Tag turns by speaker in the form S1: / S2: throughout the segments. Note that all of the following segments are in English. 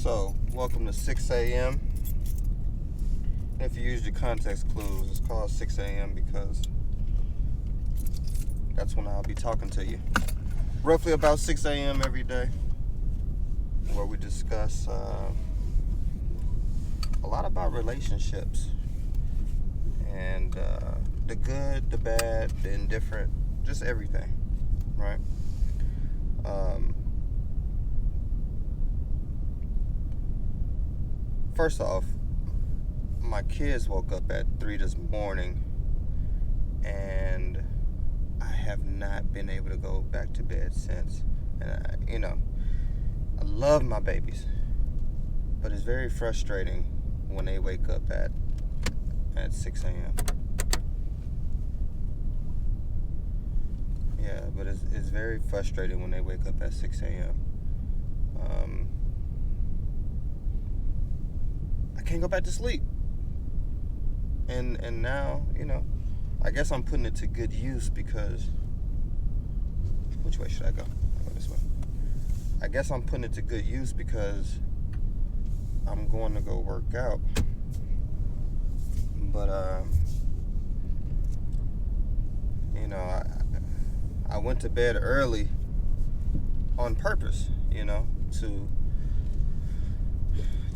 S1: So, welcome to 6 a.m. If you use your context clues, it's called 6 a.m. because that's when I'll be talking to you. Roughly about 6 a.m. every day, where we discuss a lot about relationships and the good, the bad, the indifferent, just everything, right? First off, my kids woke up at 3 this morning, and I have not been able to go back to bed since. And I love my babies, but it's very frustrating when they wake up at 6 a.m. Yeah, but it's very frustrating when they wake up at 6 a.m. I can't go back to sleep. And now, I guess I'm putting it to good use because, which way should I go? I'll go this way. I guess I'm putting it to good use because I'm going to go work out. But, I went to bed early on purpose,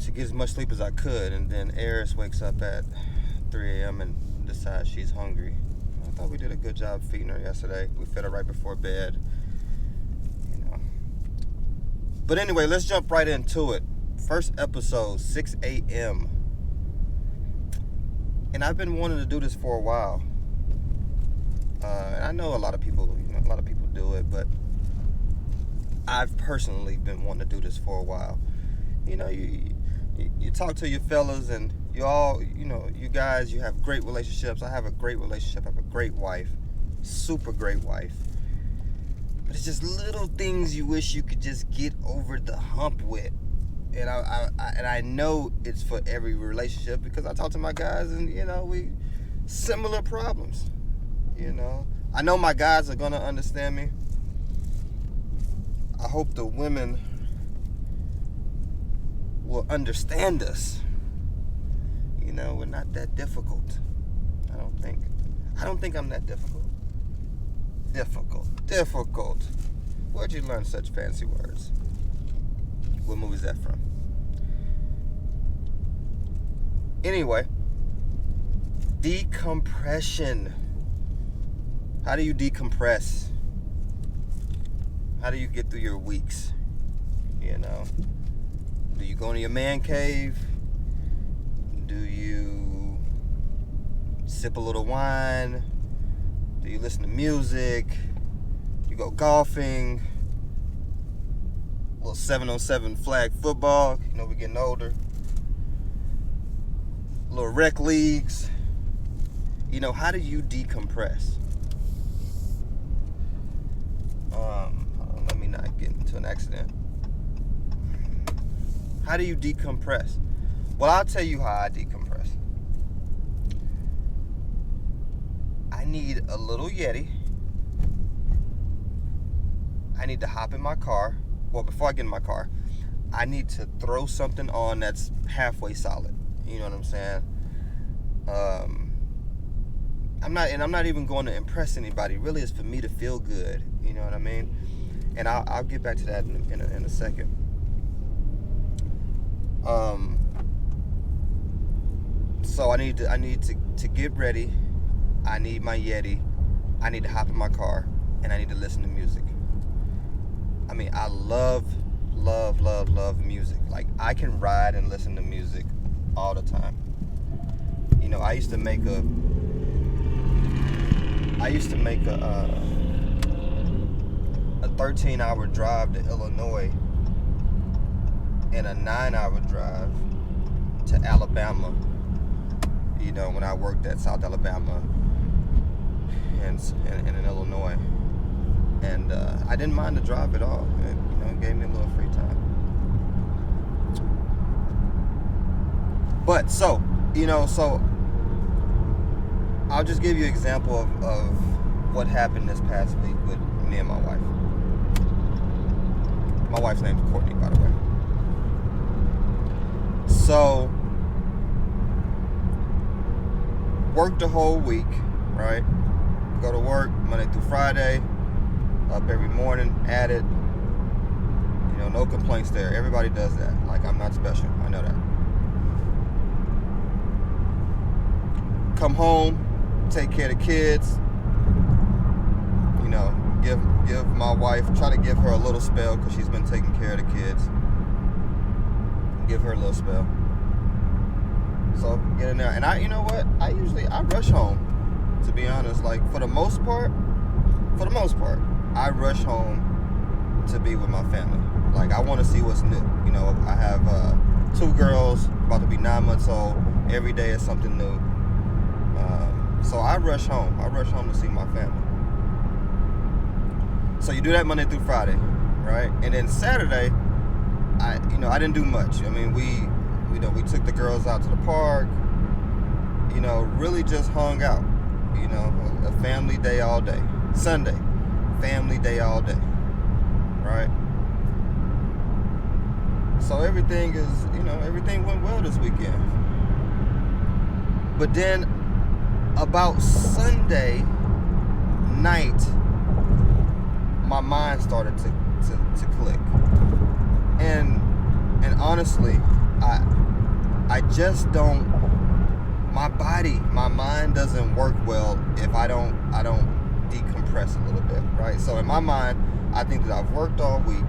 S1: to get as much sleep as I could. And then Eris wakes up at 3 a.m. and decides she's hungry. I thought we did a good job feeding her yesterday. We fed her right before bed. But anyway, let's jump right into it. First episode, 6 a.m. And I've been wanting to do this for a while. And I know a lot of people do it, but I've personally been wanting to do this for a while. You talk to your fellas, and you all, you guys, you have great relationships. I have a great relationship. I have a great wife, super great wife. But it's just little things you wish you could just get over the hump with. And I know it's for every relationship because I talk to my guys, and we similar problems. I know my guys are gonna understand me. I hope the women will understand us. We're not that difficult. I don't think I'm that difficult. Difficult. Where'd you learn such fancy words? What movie is that from? Anyway, decompression. How do you decompress? How do you get through your weeks? Do you go into your man cave? Do you sip a little wine? Do you listen to music? You go golfing? A little 7-on-7 flag football. We're getting older. A little rec leagues. How do you decompress? Let me not get into an accident. How do you decompress? Well, I'll tell you how I decompress. I need a little Yeti. I need to hop in my car. Well, before I get in my car, I need to throw something on that's halfway solid. You know what I'm saying? I'm not even going to impress anybody. Really, it's for me to feel good. You know what I mean? And I'll get back to that in a second. So I need to get ready. I need my Yeti. I need to hop in my car, and I need to listen to music. I mean, I love music. Like, I can ride and listen to music all the time. I used to make a 13-hour drive to Illinois and a 9-hour drive to Alabama. When I worked at South Alabama and in Illinois, and I didn't mind the drive at all. It gave me a little free time. But so I'll just give you an example of what happened this past week with me and my wife. My wife's name's Courtney, by the way. So, work the whole week, right? Go to work Monday through Friday, up every morning, at it. You know, no complaints there. Everybody does that. Like, I'm not special. I know that. Come home, take care of the kids. You know, give my wife, try to give her a little spell because she's been taking care of the kids. Give her a little spell. So get in there, and you know what? I rush home. To be honest, like for the most part, I rush home to be with my family. Like I want to see what's new. You know, I have 2 girls about to be 9 months old. Every day is something new. So I rush home. I rush home to see my family. So you do that Monday through Friday, right? And then Saturday, I didn't do much. I mean, we took the girls out to the park. You know, really just hung out. You know, a family day all day. Sunday, family day all day, right? So everything went well this weekend. But then about Sunday night, my mind started to click. And honestly, I just don't, my mind doesn't work well if I don't decompress a little bit, right? So in my mind, I think that I've worked all week.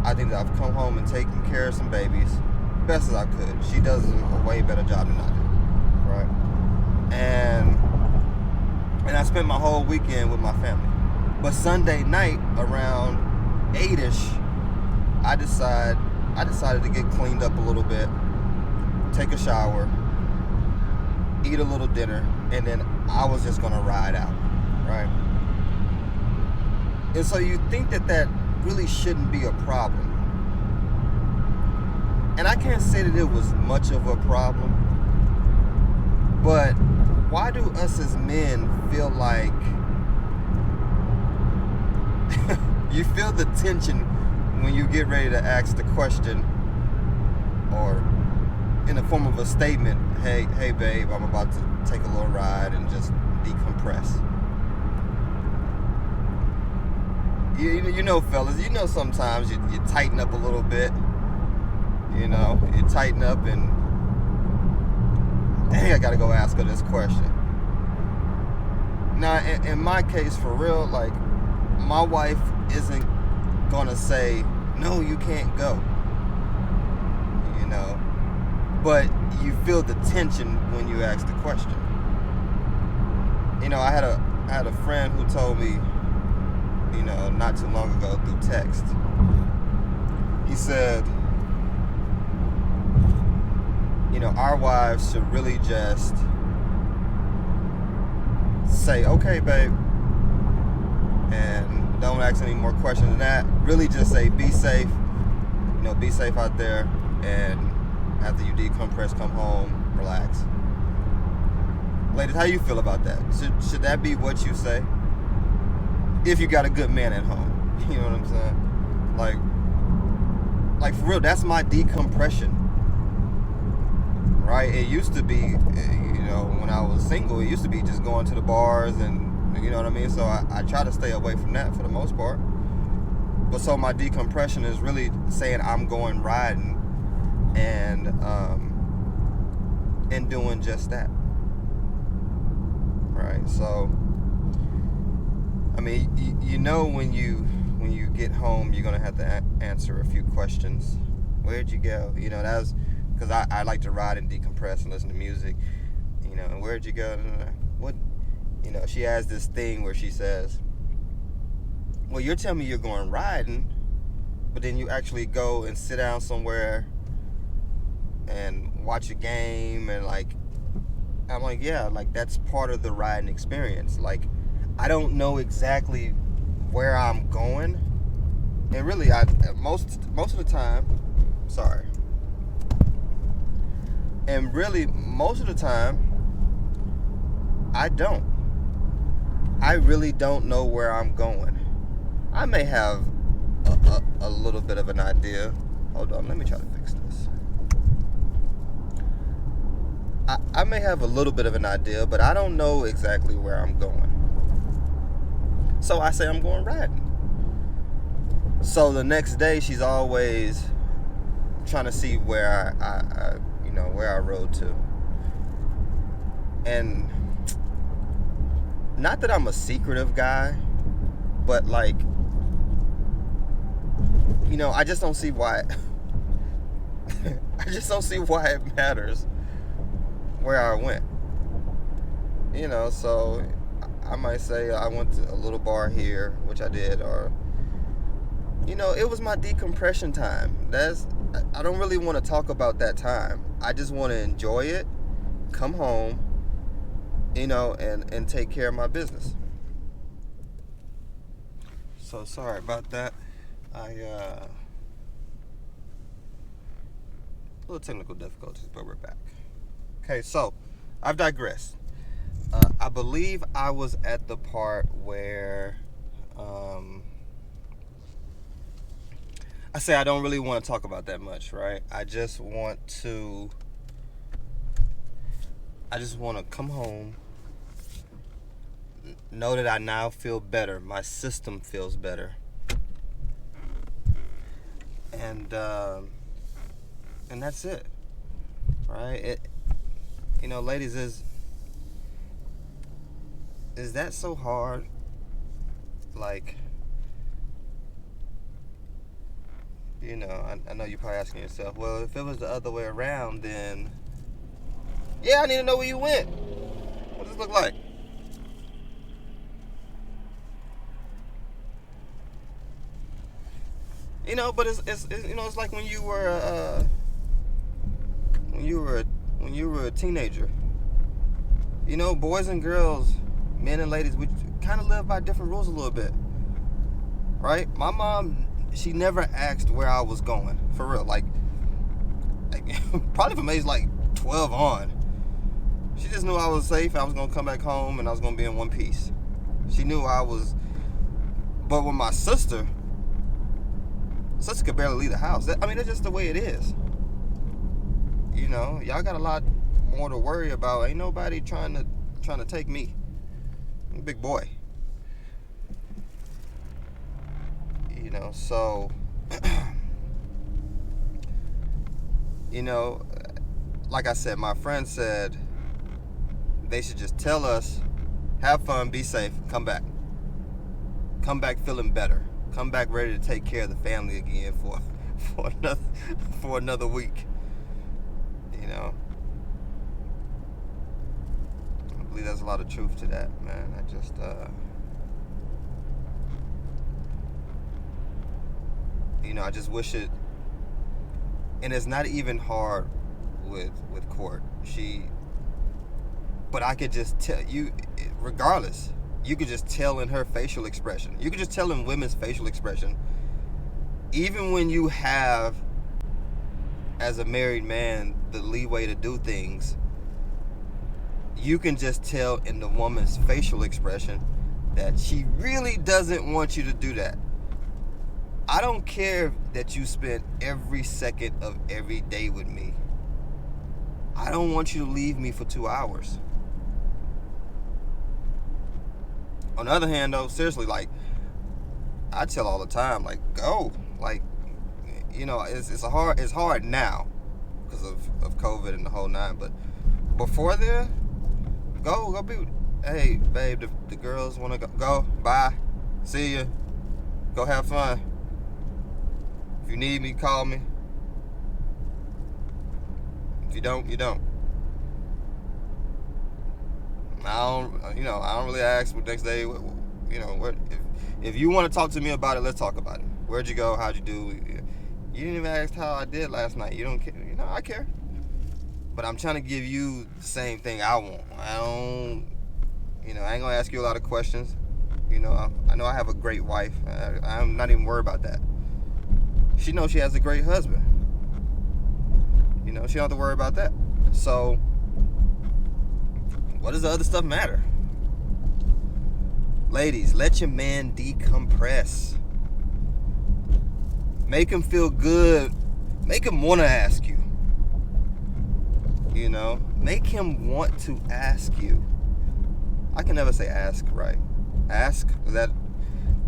S1: I think that I've come home and taken care of some babies best as I could. She does a way better job than I do, right? And I spent my whole weekend with my family. But Sunday night around 8ish, I decided to get cleaned up a little bit, take a shower, eat a little dinner, and then I was just gonna ride out, right? And so you think that really shouldn't be a problem. And I can't say that it was much of a problem, but why do us as men feel like you feel the tension when you get ready to ask the question, or in the form of a statement, hey babe, I'm about to take a little ride and just decompress. You know, fellas, sometimes you tighten up a little bit. You know, you tighten up and, dang, I gotta go ask her this question. Now, in my case, for real, like, my wife isn't gonna say, no, you can't go. You know, but you feel the tension when you ask the question. You know, I had a friend who told me, you know, not too long ago through text. He said, you know, our wives should really just say, okay, babe, and don't ask any more questions than that. Really just say, be safe. You know, be safe out there, and after you decompress, come home, relax. Ladies, how you feel about that? Should that be what you say? If you got a good man at home. You know what I'm saying? Like for real, that's my decompression. Right? It used to be, you know, when I was single, it used to be just going to the bars and, you know what I mean? So I try to stay away from that for the most part. But so my decompression is really saying I'm going riding and doing just that. Right? So, I mean, you know, when you get home, you're gonna have to answer a few questions. Where'd you go? You know, that was because I like to ride and decompress and listen to music. You know, and where'd you go? What? You know, she has this thing where she says, well, you're telling me you're going riding, but then you actually go and sit down somewhere and watch a game, and like, I'm like, yeah, like that's part of the riding experience. Like, I don't know exactly where I'm going, and really, most of the time, sorry, and really most of the time, I really don't know where I'm going. I may have a little bit of an idea. Hold on, let me try to fix this. I may have a little bit of an idea, but I don't know exactly where I'm going. So I say I'm going riding. So the next day, she's always trying to see where where I rode to. And not that I'm a secretive guy, but like, I just don't see why. I just don't see why it matters where I went. So I might say I went to a little bar here, which I did, or it was my decompression time. I don't really want to talk about that time. I just want to enjoy it, come home, and take care of my business. So sorry about that. Little technical difficulties, but we're back. Okay, so I've digressed. I believe I was at the part where I say I don't really want to talk about that much, right? I just want to come home, know that I now feel better. My system feels better. And that's it, right? Ladies, is that so hard? Like, I know you're probably asking yourself, well, if it was the other way around, then I need to know where you went. What does this look like? But it's like when you were a teenager. Boys and girls, men and ladies, we kind of live by different rules a little bit, right? My mom, she never asked where I was going, for real. Like probably from age like 12 on. She just knew I was safe. I was gonna come back home and I was gonna be in one piece. She knew I was. But with my sister could barely leave the house. That's just the way it is. Y'all got a lot more to worry about. Ain't nobody trying to take me. I'm a big boy. So like I said, my friend said they should just tell us, have fun, be safe, come back feeling better, come back ready to take care of the family again for another week. I believe there's a lot of truth to that, man. I just wish it. And it's not even hard with Court. But I could just tell you, regardless, you could just tell in her facial expression. You could just tell in women's facial expression. Even when you have, as a married man, the leeway to do things, you can just tell in the woman's facial expression that she really doesn't want you to do that. I don't care that you spend every second of every day with me. I don't want you to leave me for 2 hours. On the other hand, though, seriously, like, I tell all the time, like, go. Like, it's hard now because of COVID and the whole nine. But before then, go be. Hey, babe, the girls want to go. Bye. See ya. Go have fun. If you need me, call me. If you don't, you don't. I don't really ask the next day. If you want to talk to me about it, let's talk about it. Where'd you go? How'd you do? You didn't even ask how I did last night. You don't care. I care. But I'm trying to give you the same thing I want. I ain't gonna ask you a lot of questions. I know I have a great wife. I'm not even worried about that. She knows she has a great husband. She don't have to worry about that. So, what does the other stuff matter? Ladies, let your man decompress. Make him feel good. Make him want to ask you. You know, make him want to ask you. I can never say ask right. Ask that.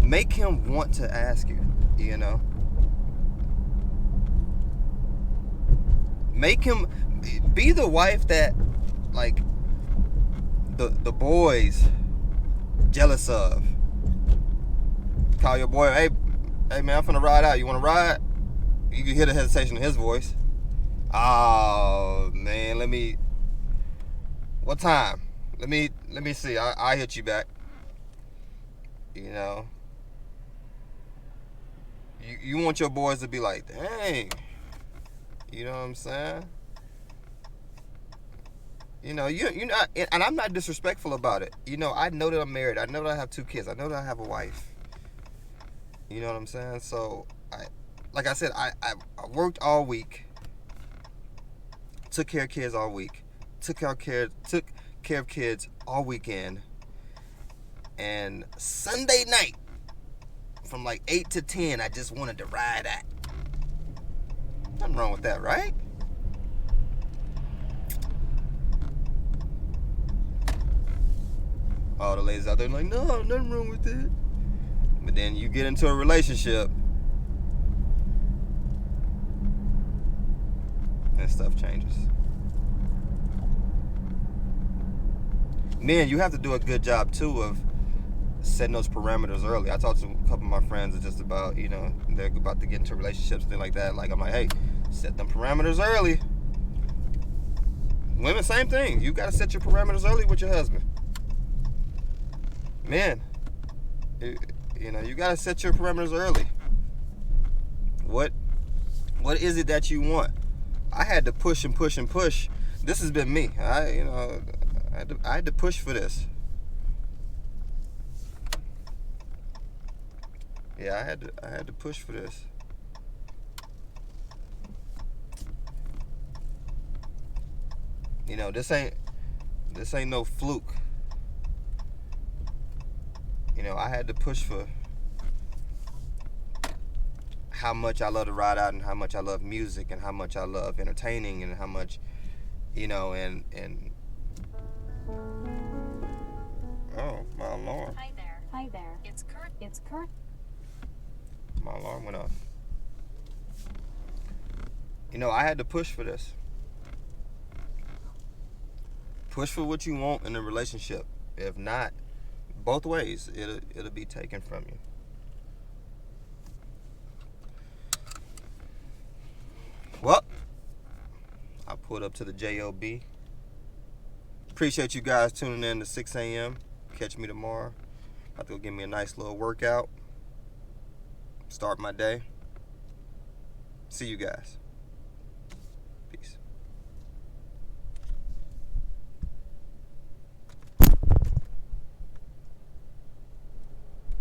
S1: Make him want to ask you. You know, make him be the wife that, like, the boys jealous of. Call your boy, hey man, I'm finna ride out. You wanna ride? You can hear the hesitation in his voice. Oh man, what time? Let me see. I hit you back. You know. You want your boys to be like, dang. You know what I'm saying? You know, you're not, and I'm not disrespectful about it. You know, I know that I'm married. I know that I have 2 kids. I know that I have a wife. You know what I'm saying? So, like I said, I worked all week. Took care of kids all week. Took care of kids all weekend. And Sunday night, from like 8 to 10, I just wanted to ride out. Nothing wrong with that, right? All the ladies out there like, no, nothing wrong with that. But then you get into a relationship and stuff changes. Men, you have to do a good job too of setting those parameters early. I talked to a couple of my friends just about, you know, they're about to get into relationships, things like that. Like, I'm like, hey, set them parameters early. Women, same thing. You got to set your parameters early with your husband. Men, you know, you got to set your parameters early. What is it that you want? I had to push and push and push. This has been me. I had to push for this. Yeah, I had to push for this. You know, this ain't no fluke. You know, I had to push for how much I love to ride out and how much I love music and how much I love entertaining and how much, you know, and oh, my alarm.
S2: Hi there. It's Kurt.
S1: My alarm went off. You know, I had to push for this. Push for what you want in a relationship. If not, both ways, it'll be taken from you. Well, I pulled up to the JOB. Appreciate you guys tuning in to 6 a.m. Catch me tomorrow. About to go give me a nice little workout. Start my day. See you guys. Peace.